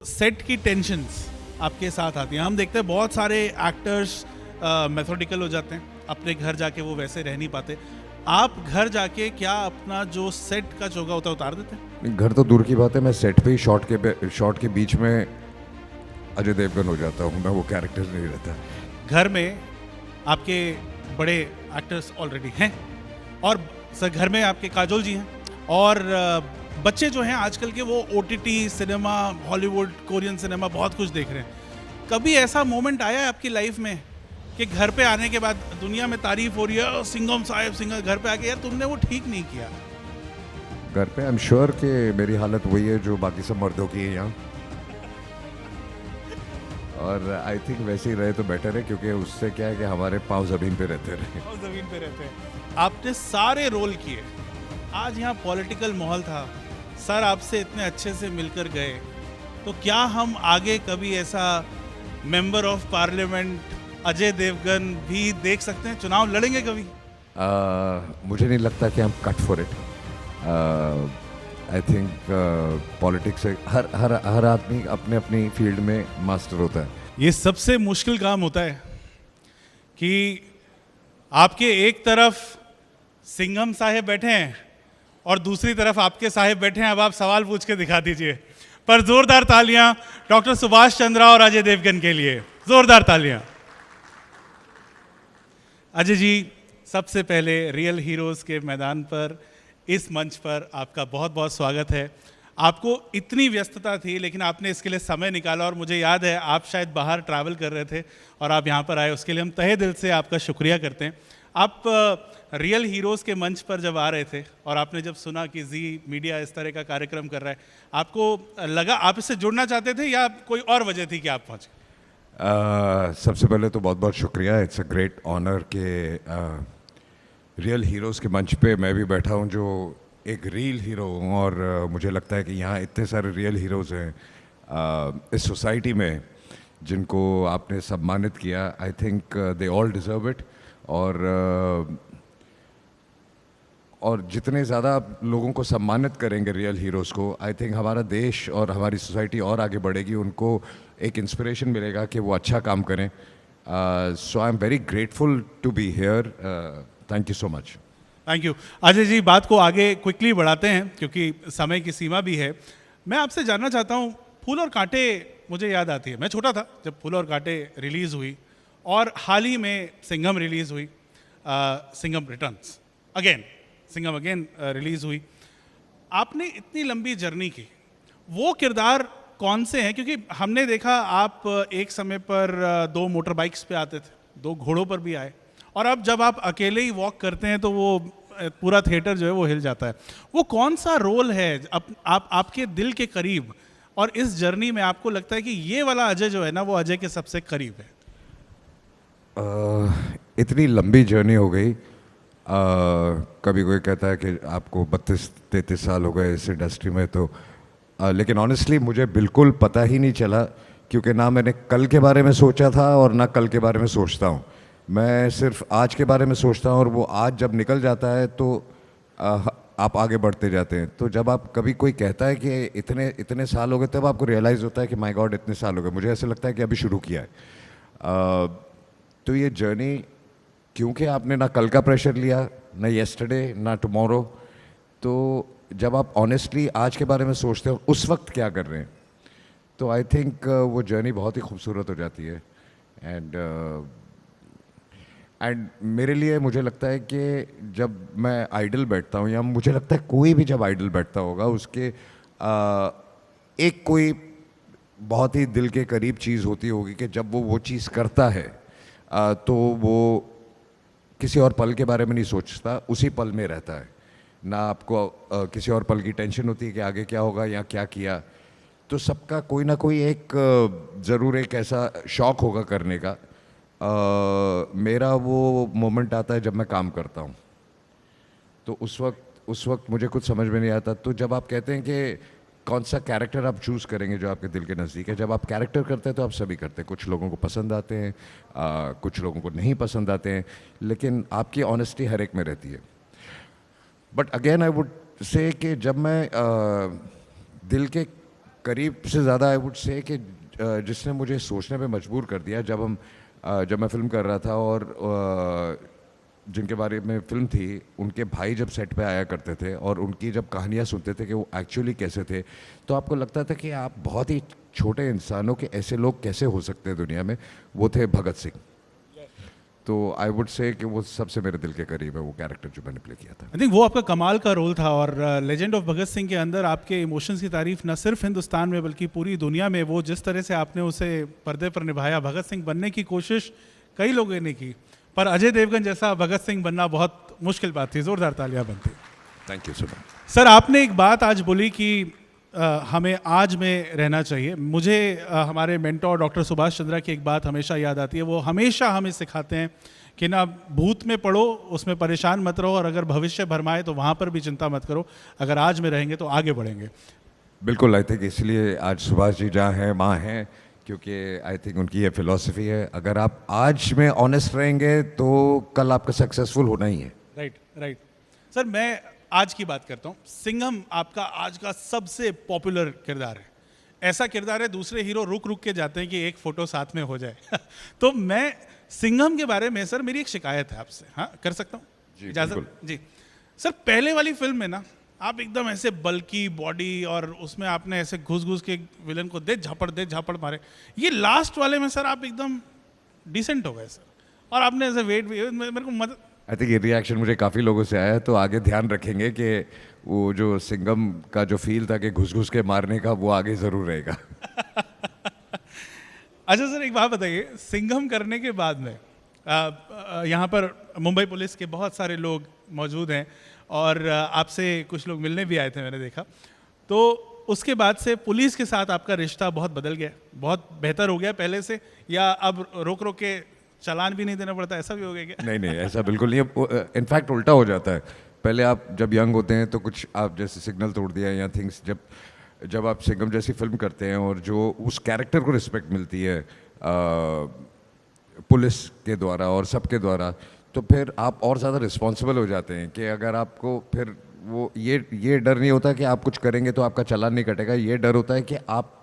Set की tensions आपके साथ आती हैं। हम देखते हैं बहुत सारे एक्टर्स मेथोडिकल हो जाते हैं, अपने घर जाके वो वैसे रह नहीं पाते। आप घर जाके क्या अपना जो सेट का चोगा होता है उतार देते हैं? घर तो दूर की बात है, मैं सेट पे ही शॉट के बीच में अजय देवगन हो जाता हूँ। मैं वो कैरेक्टर नहीं रहता। घर में आपके बड़े एक्टर्स ऑलरेडी हैं और सर घर में आपके काजोल जी हैं और बच्चे जो हैं आजकल के वो OTT cinema, Hollywood, Korean cinema बहुत कुछ देख रहे हैं। कभी ऐसा मोमेंट आया है आपकी लाइफ में कि घर पे आने के बाद दुनिया में तारीफ हो रही है, "ओ, सिंघम साहब सिंघम", घर पे आके यार तुमने वो ठीक नहीं किया? घर पे आई एम श्योर कि मेरी हालत वही है जो बाकी सब मर्दों की है यहाँ। और आई थिंक वैसे ही रहे तो बेटर है, क्योंकि उससे क्या है कि हमारे पाँव ज़मीन पे रहते रहे। और जमीन पे रहते हैं। आपने सारे रोल किए, आज यहाँ पॉलिटिकल माहौल था, सर आपसे इतने अच्छे से मिलकर गए, तो क्या हम आगे कभी ऐसा member of parliament Ajay Devgan भी देख सकते हैं? चुनाव लड़ेंगे कभी? मुझे नहीं लगता कि हम cut for it. I think politics से हर आदमी अपने अपनी फील्ड में मास्टर होता है। ये सबसे मुश्किल काम होता है कि आपके एक तरफ सिंघम साहेब बैठे हैं और दूसरी तरफ आपके साहेब बैठे हैं। अब आप सवाल पूछ के दिखा दीजिए। पर जोरदार तालियां डॉक्टर सुभाष चंद्रा और अजय देवगन के लिए, जोरदार तालियां। अजय जी, सबसे पहले रियल हीरोज के मैदान पर, इस मंच पर आपका बहुत बहुत स्वागत है। आपको इतनी व्यस्तता थी लेकिन आपने इसके लिए समय निकाला और मुझे याद है आप शायद बाहर ट्रैवल कर रहे थे और आप यहाँ पर आए, उसके लिए हम तहे दिल से आपका शुक्रिया करते हैं। आप रियल हीरोज़ के मंच पर जब आ रहे थे और आपने जब सुना कि जी मीडिया इस तरह का कार्यक्रम कर रहा है, आपको लगा आप इससे जुड़ना चाहते थे या कोई और वजह थी कि आप पहुँचे? सबसे पहले तो बहुत बहुत शुक्रिया। इट्स अ ग्रेट ऑनर के रियल हीरोज़ के मंच पे मैं भी बैठा हूँ, जो एक रियल हीरो हूँ। और मुझे लगता है कि यहाँ इतने सारे रियल हीरोज़ हैं इस सोसाइटी में जिनको आपने सम्मानित किया। I think they all deserve it. और जितने ज़्यादा आप लोगों को सम्मानित करेंगे रियल हीरोज़ को, आई थिंक हमारा देश और हमारी सोसाइटी और आगे बढ़ेगी। उनको एक इंस्पिरेशन मिलेगा कि वो अच्छा काम करें। So I am very grateful to be here. Thank you so much. Thank you. Ajay ji, बात को आगे क्विकली बढ़ाते हैं क्योंकि समय की सीमा भी है। मैं आपसे जानना चाहता हूँ, फूल और कांटे मुझे याद आती है, मैं छोटा था जब फूल और कांटे रिलीज़ हुई और हाल ही में सिंघम रिलीज़ हुई, Singham returns again, Singham again release हुई। आपने इतनी लंबी जर्नी की, वो किरदार कौन से हैं? क्योंकि हमने देखा आप एक समय पर दो मोटर बाइक्स पे आते थे, दो घोड़ों पर भी आए, और अब जब आप अकेले ही वॉक करते हैं तो वो पूरा थिएटर जो है वो हिल जाता है। वो कौन सा रोल है आप आपके दिल के करीब, और इस जर्नी में आपको लगता है कि ये वाला अजय जो है ना वो अजय के सबसे करीब है? इतनी लंबी जर्नी हो गई। कभी कोई कहता है कि आपको 32-33 साल हो गए इस इंडस्ट्री में, तो लेकिन ऑनेस्टली मुझे बिल्कुल पता ही नहीं चला, क्योंकि ना मैंने कल के बारे में सोचा था और ना कल के बारे में सोचता हूँ। मैं सिर्फ आज के बारे में सोचता हूँ, और वो आज जब निकल जाता है तो आप आगे बढ़ते जाते हैं। तो जब आप कभी कोई कहता है कि इतने इतने साल हो गए, तब आपको रियलाइज़ होता है कि माय गॉड इतने साल हो गए। मुझे ऐसा लगता है कि अभी शुरू किया है। तो ये जर्नी, क्योंकि आपने ना कल का प्रेशर लिया, ना येस्टरडे, ना टुमारो, तो जब आप ऑनेस्टली आज के बारे में सोचते हो उस वक्त क्या कर रहे हैं, तो आई थिंक वो जर्नी बहुत ही खूबसूरत हो जाती है। एंड मेरे लिए मुझे लगता है कि जब मैं आइडल बैठता हूँ, या मुझे लगता है कोई भी जब आइडल बैठता होगा, उसके एक कोई बहुत ही दिल के करीब चीज़ होती होगी कि जब वो चीज़ करता है तो वो किसी और पल के बारे में नहीं सोचता, उसी पल में रहता है। ना आपको किसी और पल की टेंशन होती है कि आगे क्या होगा या क्या किया। तो सबका कोई ना कोई एक ज़रूर एक ऐसा शौक़ होगा करने का। मेरा वो मोमेंट आता है जब मैं काम करता हूँ, तो उस वक्त मुझे कुछ समझ में नहीं आता। तो जब आप कहते हैं कि कौन सा कैरेक्टर आप चूज़ करेंगे जो आपके दिल के नज़दीक है, जब आप कैरेक्टर करते हैं तो आप सभी करते हैं। कुछ लोगों को पसंद आते हैं, कुछ लोगों को नहीं पसंद आते हैं, लेकिन आपकी ऑनेस्टी हर एक में रहती है। But again I would say कि जब मैं दिल के करीब से ज़्यादा आई वुड से कि जिसने मुझे सोचने पे मजबूर कर दिया जब मैं फिल्म कर रहा था और जिनके बारे में फिल्म थी उनके भाई जब सेट पे आया करते थे और उनकी जब कहानियाँ सुनते थे कि वो एक्चुअली कैसे थे, तो आपको लगता था कि आप बहुत ही छोटे इंसानों के ऐसे लोग कैसे हो सकते हैं दुनिया में। वो थे भगत सिंह। तो आई वुड से कि वो सबसे मेरे दिल के करीब है वो कैरेक्टर जो मैंने प्ले किया था। आई थिंक वो आपका कमाल का रोल था और लेजेंड ऑफ भगत सिंह के अंदर आपके इमोशंस की तारीफ न सिर्फ हिंदुस्तान में बल्कि पूरी दुनिया में, वो जिस तरह से आपने उसे पर्दे पर निभाया, भगत सिंह बनने की कोशिश कई लोगों ने की, पर अजय देवगन जैसा भगत सिंह बनना बहुत मुश्किल बात थी। जोरदार तालियां बनती। Thank you so much. Sir, आपने एक बात आज बोली कि हमें आज में रहना चाहिए। मुझे हमारे मेंटोर डॉक्टर सुभाष चंद्रा की एक बात हमेशा याद आती है। वो हमेशा हमें सिखाते हैं कि ना भूत में पड़ो, उसमें परेशान मत रहो, और अगर भविष्य भरमाए तो वहाँ पर भी चिंता मत करो। अगर आज में रहेंगे तो आगे बढ़ेंगे। बिल्कुल, आई थिंक इसलिए आज सुभाष जी जहाँ हैं माँ हैं, क्योंकि आई थिंक उनकी ये फिलॉसफी है, अगर आप आज में ऑनेस्ट रहेंगे तो कल आपका सक्सेसफुल होना ही है। Right right. सर, मैं आज की बात करता हूँ। सिंघम आपका आज का सबसे पॉपुलर किरदार है। ऐसा किरदार है दूसरे हीरो रुक रुक के जाते हैं कि एक फोटो साथ में हो जाए। तो मैं सिंघम के बारे में सर मेरी एक शिकायत है आपसे, हाँ कर सकता हूँ? इजाजत जी। सर, पहले वाली फिल्म में ना आप एकदम ऐसे बल्की बॉडी और उसमें आपने ऐसे घुस घुस के विलन को दे झापड़ मारे। ये लास्ट वाले में सर आप एकदम डिसेंट हो गए सर, और आपने ऐसे वेट मेरे को मदद। आई थिंक ये रिएक्शन मुझे काफ़ी लोगों से आया है, तो आगे ध्यान रखेंगे कि वो जो सिंघम का जो फील था कि घुस घुस के मारने का, वो आगे ज़रूर रहेगा। अच्छा सर, एक बात बताइए, सिंघम करने के बाद में यहाँ पर मुंबई पुलिस के बहुत सारे लोग मौजूद हैं और आपसे कुछ लोग मिलने भी आए थे, मैंने देखा। तो उसके बाद से पुलिस के साथ आपका रिश्ता बहुत बदल गया, बहुत बेहतर हो गया पहले से, या अब रोक रोक के चालान भी नहीं देना पड़ता, ऐसा भी हो गया क्या? नहीं, ऐसा बिल्कुल नहीं। इनफैक्ट उल्टा हो जाता है। पहले आप जब यंग होते हैं तो कुछ आप जैसे सिग्नल तोड़ दिया या थिंग्स, जब आप सिंघम जैसी फिल्म करते हैं और जो उस कैरेक्टर को रिस्पेक्ट मिलती है पुलिस के द्वारा और सबके द्वारा, तो फिर आप और ज़्यादा रिस्पॉन्सिबल हो जाते हैं कि अगर आपको फिर वो ये डर नहीं होता कि आप कुछ करेंगे तो आपका चालान नहीं कटेगा। ये डर होता है कि आप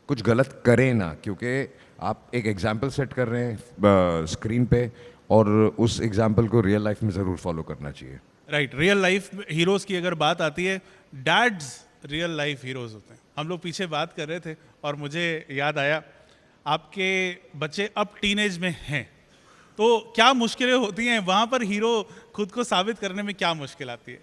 कुछ गलत करें ना, क्योंकि आप एक एग्जाम्पल सेट कर रहे हैं स्क्रीन पे, और उस एग्जाम्पल को रियल लाइफ में ज़रूर फॉलो करना चाहिए। राइट। रियल लाइफ हीरोज़ की अगर बात आती है, डैड्स रियल लाइफ हीरोज़ होते हैं। हम लोग पीछे बात कर रहे थे और मुझे याद आया, आपके बच्चे अब टीनेज में हैं, तो क्या मुश्किलें होती हैं वहाँ पर? हीरो खुद को साबित करने में क्या मुश्किल आती है?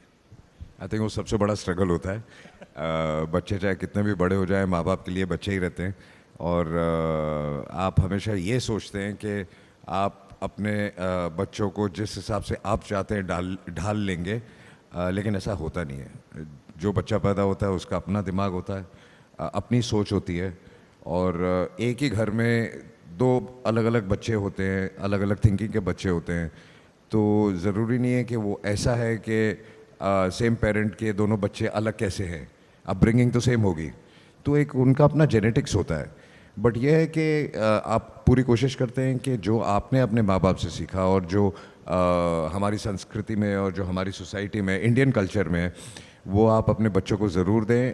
आई थिंक वो सबसे बड़ा स्ट्रगल होता है। बच्चे चाहे कितने भी बड़े हो जाए, माँ बाप के लिए बच्चे ही रहते हैं, और आप हमेशा ये सोचते हैं कि आप अपने बच्चों को जिस हिसाब से आप चाहते हैं ढाल लेंगे, लेकिन ऐसा होता नहीं है। जो बच्चा पैदा होता है उसका अपना दिमाग होता है, अपनी सोच होती है, और एक ही घर में दो अलग अलग बच्चे होते हैं, अलग अलग थिंकिंग के बच्चे होते हैं। तो ज़रूरी नहीं है कि वो ऐसा है कि सेम पेरेंट के दोनों बच्चे अलग कैसे हैं, अपब्रिंगिंग तो सेम होगी, तो एक उनका अपना जेनेटिक्स होता है। बट यह है कि आप पूरी कोशिश करते हैं कि जो आपने अपने माँ बाप से सीखा और जो हमारी संस्कृति में और जो हमारी सोसाइटी में, इंडियन कल्चर में, वो आप अपने बच्चों को ज़रूर दें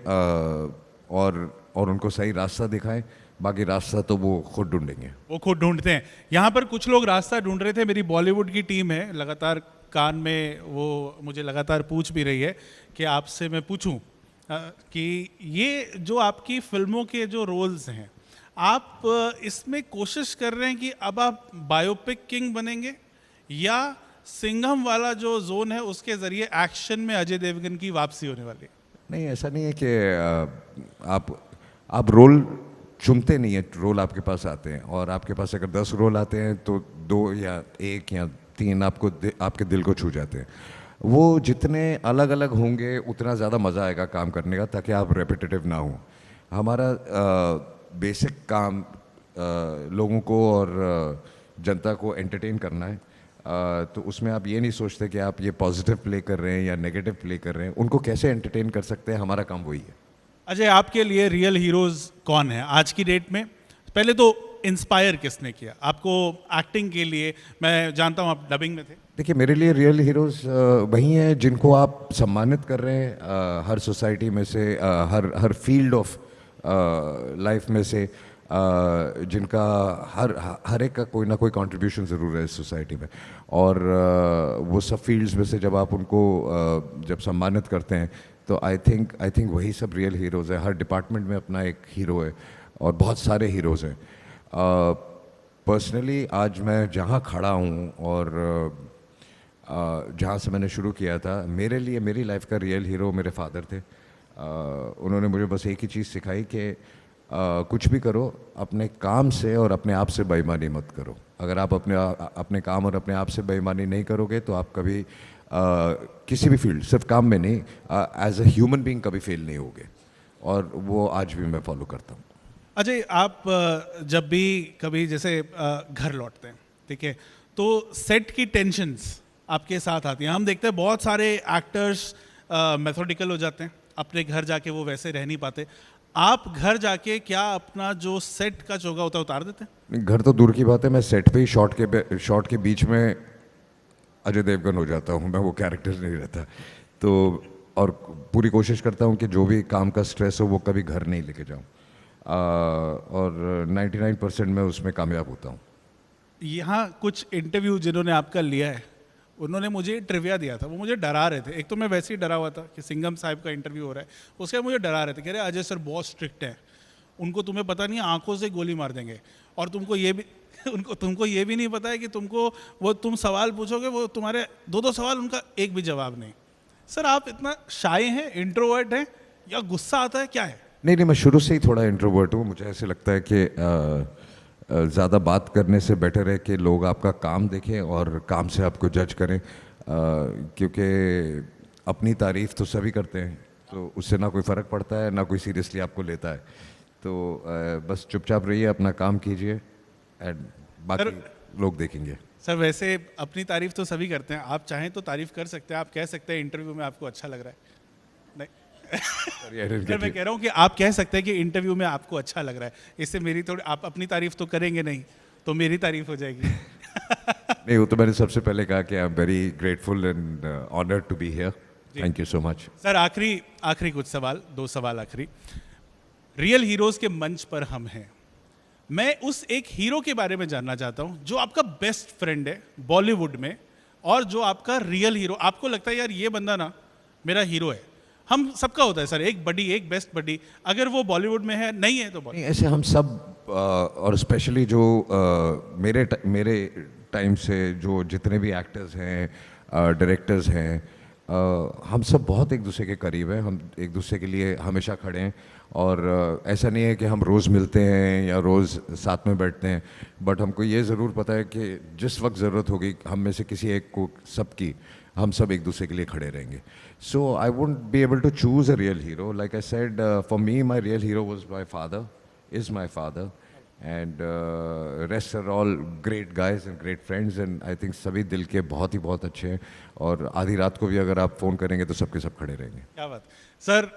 और उनको सही रास्ता दिखाएं। बाकी रास्ता तो वो खुद ढूंढेंगे, वो खुद ढूंढते हैं। यहाँ पर कुछ लोग रास्ता ढूंढ रहे थे। मेरी बॉलीवुड की टीम है, लगातार कान में वो मुझे लगातार पूछ भी रही है कि आपसे मैं पूछूं कि ये जो आपकी फिल्मों के जो रोल्स हैं, आप इसमें कोशिश कर रहे हैं कि अब आप बायोपिक किंग बनेंगे, या सिंघम वाला जो जोन है उसके ज़रिए एक्शन में अजय देवगन की वापसी होने वाली है? नहीं, ऐसा नहीं है कि आप रोल चुनते नहीं है, रोल आपके पास आते हैं, और आपके पास अगर 10 रोल आते हैं तो 2 या 1 या 3 आपके दिल को छू जाते हैं। वो जितने अलग अलग होंगे उतना ज़्यादा मज़ा आएगा काम करने का, ताकि आप रेपिटेटिव ना हो। हमारा बेसिक काम लोगों को और जनता को एंटरटेन करना है, तो उसमें आप ये नहीं सोचते कि आप ये पॉजिटिव प्ले कर रहे हैं या नेगेटिव प्ले कर रहे हैं। उनको कैसे एंटरटेन कर सकते हैं, हमारा काम वही है। अजय, आपके लिए रियल हीरोज़ कौन है आज की डेट में? पहले तो इंस्पायर किसने किया आपको एक्टिंग के लिए? मैं जानता हूँ आप डबिंग में थे। देखिए, मेरे लिए रियल हीरोज़ वही हैं जिनको आप सम्मानित कर रहे हैं हर सोसाइटी में से, हर फील्ड ऑफ लाइफ में से जिनका हर एक का कोई ना कोई कंट्रीब्यूशन ज़रूर है इस सोसाइटी में, और वो सब फील्ड्स में से जब आप उनको जब सम्मानित करते हैं तो आई थिंक वही सब रियल हीरोज़ हैं। हर डिपार्टमेंट में अपना एक हीरो है और बहुत सारे हीरोज़ हैं। पर्सनली आज मैं जहाँ खड़ा हूँ और जहाँ से मैंने शुरू किया था, मेरे लिए मेरी लाइफ का रियल हीरो मेरे फादर थे। उन्होंने मुझे बस एक ही चीज़ सिखाई कि कुछ भी करो अपने काम से और अपने आप से बेईमानी मत करो। अगर आप अपने काम और अपने आप से बेईमानी नहीं करोगे तो आप कभी किसी भी फील्ड, सिर्फ काम में नहीं, एज अ ह्यूमन बीइंग कभी फेल नहीं होगे, और वो आज भी मैं फॉलो करता हूँ। अजय, आप जब भी कभी जैसे घर लौटते हैं, ठीक है, तो सेट की टेंशन्स आपके साथ आती हैं। हम देखते हैं बहुत सारे एक्टर्स मेथोडिकल हो जाते हैं, अपने घर जाके वो वैसे रह नहीं पाते। आप घर जाके क्या अपना जो सेट का चोगा होता है उतार देते हैं? घर तो दूर की बात है, मैं सेट पे ही शॉट के बीच में अजय देवगन हो जाता हूँ, मैं वो कैरेक्टर नहीं रहता। तो और पूरी कोशिश करता हूँ कि जो भी काम का स्ट्रेस हो वो कभी घर नहीं लेके जाऊँ, और 99% मैं उसमें कामयाब होता हूँ। यहाँ कुछ इंटरव्यू जिन्होंने आपका लिया है, उन्होंने मुझे ट्रिविया दिया था, वो मुझे डरा रहे थे। एक तो मैं वैसे ही डरा हुआ था कि सिंघम साहब का इंटरव्यू हो रहा है, उसके बाद मुझे डरा रहे थे, कह रहे अजय सर बहुत स्ट्रिक्ट हैं, उनको तुम्हें पता नहीं आंखों से गोली मार देंगे, और तुमको ये भी तुमको ये भी नहीं पता है कि तुम सवाल पूछोगे, वो तुम्हारे दो सवाल, उनका एक भी जवाब नहीं। सर आप इतना शाय हैं, इंट्रोवर्ट हैं, या गुस्सा आता है, क्या है? नहीं, मैं शुरू से ही थोड़ा इंट्रोवर्ट हूँ। मुझे ऐसे लगता है कि ज़्यादा बात करने से बेटर है कि लोग आपका काम देखें और काम से आपको जज करें, क्योंकि अपनी तारीफ़ तो सभी करते हैं, तो उससे ना कोई फ़र्क पड़ता है, ना कोई सीरियसली आपको लेता है। तो बस चुपचाप रहिए, अपना काम कीजिए, एंड बाकी लोग देखेंगे। सर वैसे अपनी तारीफ़ तो सभी करते हैं, आप चाहें तो तारीफ़ कर सकते हैं, आप कह सकते हैं इंटरव्यू में आपको अच्छा लग रहा है। नहीं सर, मैं कह रहा हूँ कि आप कह सकते हैं कि इंटरव्यू में आपको अच्छा लग रहा है, इससे मेरी थोड़ी, आप अपनी तारीफ तो करेंगे नहीं तो मेरी तारीफ हो जाएगी। नहीं, वो तो मैंने सबसे पहले कहा कि I am very grateful and honoured to be here. Thank you so much. Sir आखिरी कुछ सवाल, 2 सवाल आखिरी। रियल हीरोज के मंच पर हम हैं, मैं उस एक हीरो के बारे में जानना चाहता हूँ जो आपका बेस्ट फ्रेंड है बॉलीवुड में, और जो आपका रियल हीरो, आपको लगता है यार ये बंदा ना मेरा हीरो है। हम सबका होता है सर, एक बडी, एक बेस्ट बडी, अगर वो बॉलीवुड में है, नहीं है तो नहीं, ऐसे हम सब और स्पेशली जो मेरे टाइम से जो जितने भी एक्टर्स हैं, डायरेक्टर्स हैं, हम सब बहुत एक दूसरे के करीब हैं, हम एक दूसरे के लिए हमेशा खड़े हैं, और ऐसा नहीं है कि हम रोज़ मिलते हैं या रोज़ साथ में बैठते हैं, बट हमको ये ज़रूर पता है कि जिस वक्त ज़रूरत होगी हम में से किसी एक को, सबकी, हम सब एक दूसरे के लिए खड़े रहेंगे। So I won't be able to choose a real hero. Like I said, for me, my real hero was my father, is my father, and rest are all great guys and great friends. And I think सभी दिल के बहुत अच्छे हैं, और आधी रात को भी अगर आप फ़ोन करेंगे तो सबके सब खड़े रहेंगे। क्या बात सर।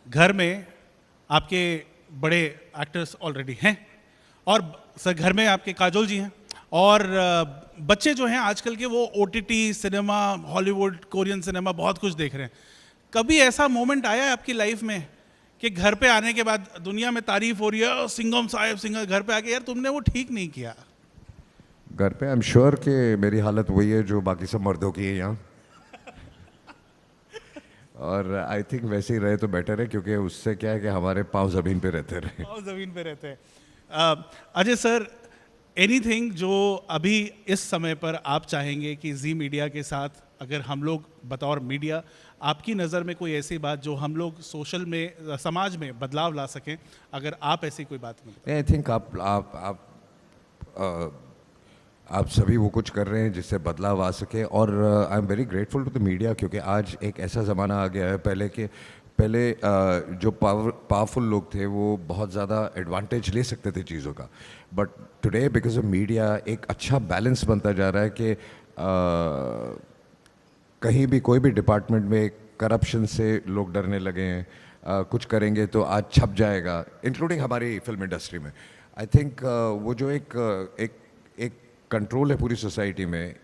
घर में आपके बड़े एक्टर्स ऑलरेडी हैं, और सर घर में आपके काजोल जी हैं, और बच्चे जो हैं आजकल के वो OTT cinema, Hollywood, Korean cinema बहुत कुछ देख रहे हैं। कभी ऐसा मोमेंट आया है आपकी लाइफ में कि घर पे आने के बाद दुनिया में तारीफ हो रही है, सिंघम साहब, सिंघम, घर पे आके यार तुमने वो ठीक नहीं किया? घर पे आई एम श्योर कि मेरी हालत वही है जो बाकी सब मर्दों की है यहाँ। और आई थिंक वैसे ही रहे तो बेटर है, क्योंकि उससे क्या है कि हमारे पाँव ज़मीन पे रहते रहे। पाँव ज़मीन पे रहते हैं। अजय सर, एनीथिंग जो अभी इस समय पर आप चाहेंगे कि जी मीडिया के साथ, अगर हम लोग बतौर मीडिया, आपकी नज़र में कोई ऐसी बात जो हम लोग सोशल में, समाज में बदलाव ला सकें, अगर आप ऐसी कोई बात में? आई थिंक आप सभी वो कुछ कर रहे हैं जिससे बदलाव आ सके, और I am very grateful to the media, क्योंकि आज एक ऐसा ज़माना आ गया है। पहले जो पावरफुल लोग थे वो बहुत ज़्यादा एडवांटेज ले सकते थे चीज़ों का, but today because of media एक अच्छा बैलेंस बनता जा रहा है कि कहीं भी कोई भी डिपार्टमेंट में करप्शन से लोग डरने लगे हैं। कुछ करेंगे तो आज छप जाएगा, इंक्लूडिंग हमारी फिल्म इंडस्ट्री में। आई थिंक वो जो एक कंट्रोल है पूरी सोसाइटी में,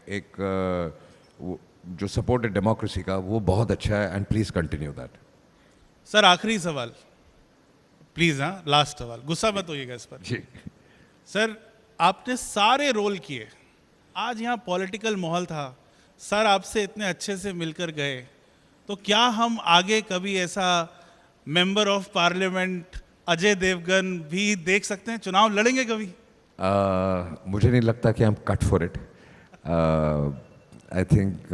जो सपोर्ट है डेमोक्रेसी का, वो बहुत अच्छा है, and please continue that. Sir आखिरी सवाल, प्लीज हाँ, लास्ट सवाल, गुस्सा मत होइएगा इस पर। जी। सर आपने सारे रोल किए, आज यहाँ पॉलिटिकल माहौल था, सर आपसे इतने अच्छे से मिलकर गए, तो क्या हम आगे कभी ऐसा member of parliament Ajay Devgan भी देख सकते हैं, चुनाव लड़ेंगे कभी? मुझे नहीं लगता कि I am cut for it. I think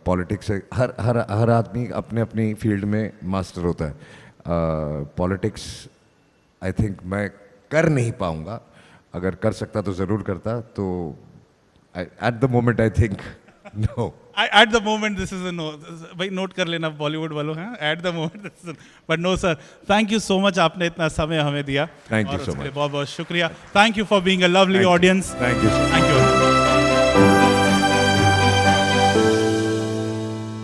politics हर हर हर आदमी अपने अपनी फील्ड में मास्टर होता है। पॉलिटिक्स आई थिंक मैं कर नहीं पाऊंगा, अगर कर सकता तो ज़रूर करता। तो at the moment I think no. At the moment this is a no, भाई नोट कर लेना बॉलीवुड वालों हैं, at the moment this is, but no sir, thank you so much, आपने इतना समय हमें दिया। Thank you और so उसके लिए much. बहुत बहुत शुक्रिया। Thank you for being a lovely audience. Thank you sir. Thank you.